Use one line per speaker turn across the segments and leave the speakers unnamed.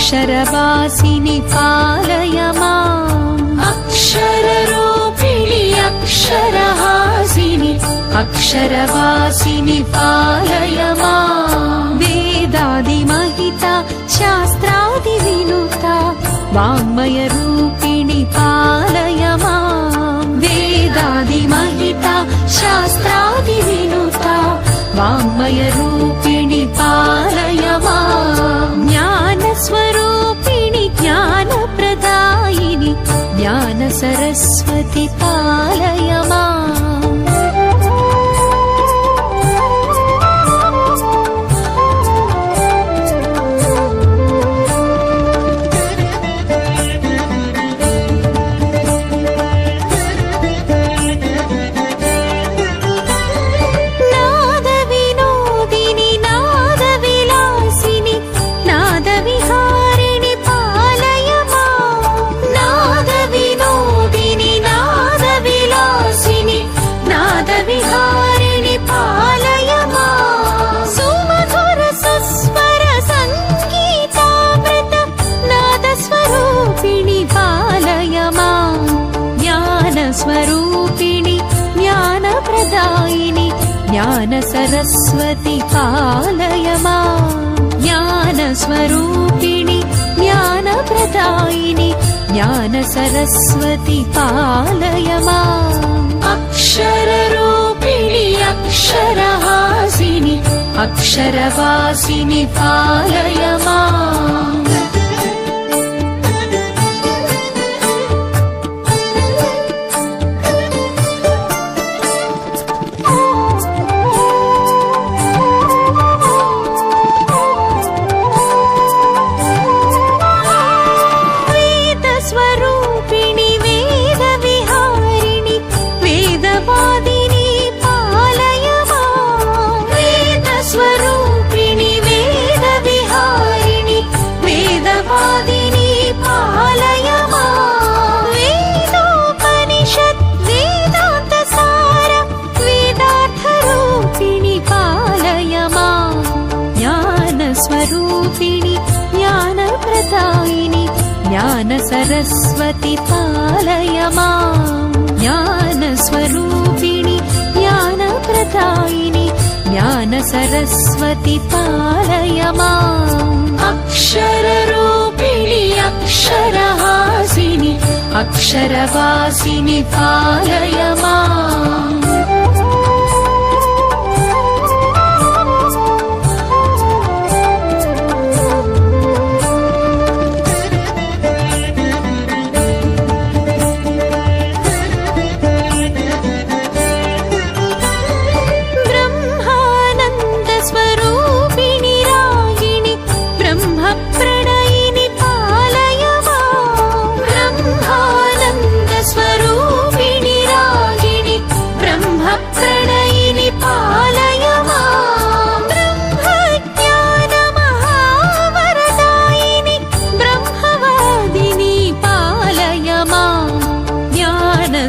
अक्षरवासिनि पालय माम्
अक्षररूपिणि अक्षरहासिनि अक्षरवासिनि पालय माम्
वेदादिमहिता शास्त्रादिविनुता वाङ्मयरूपिणि पालय माम् वेदादिमहिता शास्त्रादिविनुता वाङ्मयरूपिणि पालय माम् ज्ञानस्वरूपिणि ज्ञानप्रदायिनि ज्ञानसरस्वति पालय माम् स्वरूपिणि ज्ञानप्रदायिनि ज्ञानसरस्वति पालय माम् ज्ञानस्वरूपिणि ज्ञानप्रदायिनि ज्ञानसरस्वति पालय माम्
अक्षररूपिणि अक्षरहासिनि अक्षरवासिनि पालय माम्
स्वरूपिणि ज्ञानप्रदायिनि ज्ञानसरस्वति पालय माम् ज्ञानस्वरूपिणि ज्ञानप्रदायिनि ज्ञानसरस्वति पालय माम्
अक्षररूपिणि अक्षरहासिनि अक्षरवासिनि पालय माम्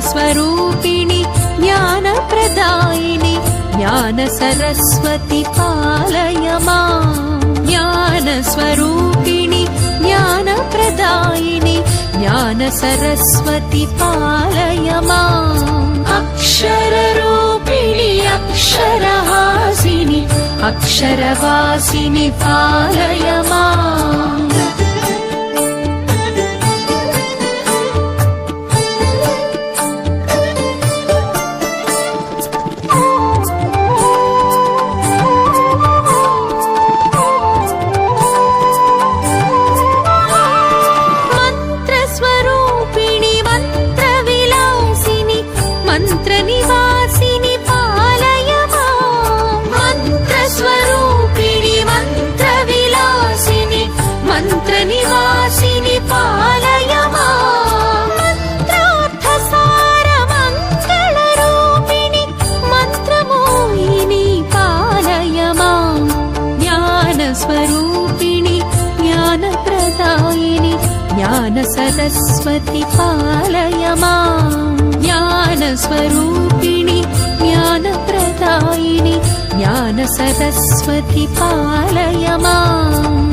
स्वरूपिणि ज्ञानप्रदायिनि ज्ञानसरस्वति पालय माम् ज्ञानस्वरूपिणि ज्ञानप्रदायिनि ज्ञानसरस्वति पालय माम्
अक्षररूपिणि अक्षरहासिनि अक्षरवासिनि पालय माम्
मंत्रनिवासिनि पालय माम् मंत्रस्वरूपिणि मंत्रविलासिनि मंत्रनिवासिनि पालय माम् मंत्रार्थसारमङ्गलरूपिणि मंत्रमोहिनि पालय माम् ज्ञानस्वरूपिणि ज्ञानप्रदायिनि ज्ञानसरस्वति पालय माम् ज्ञानस्वरूपिणि ज्ञानप्रदायिनि ज्ञानसरस्वति पालय माम्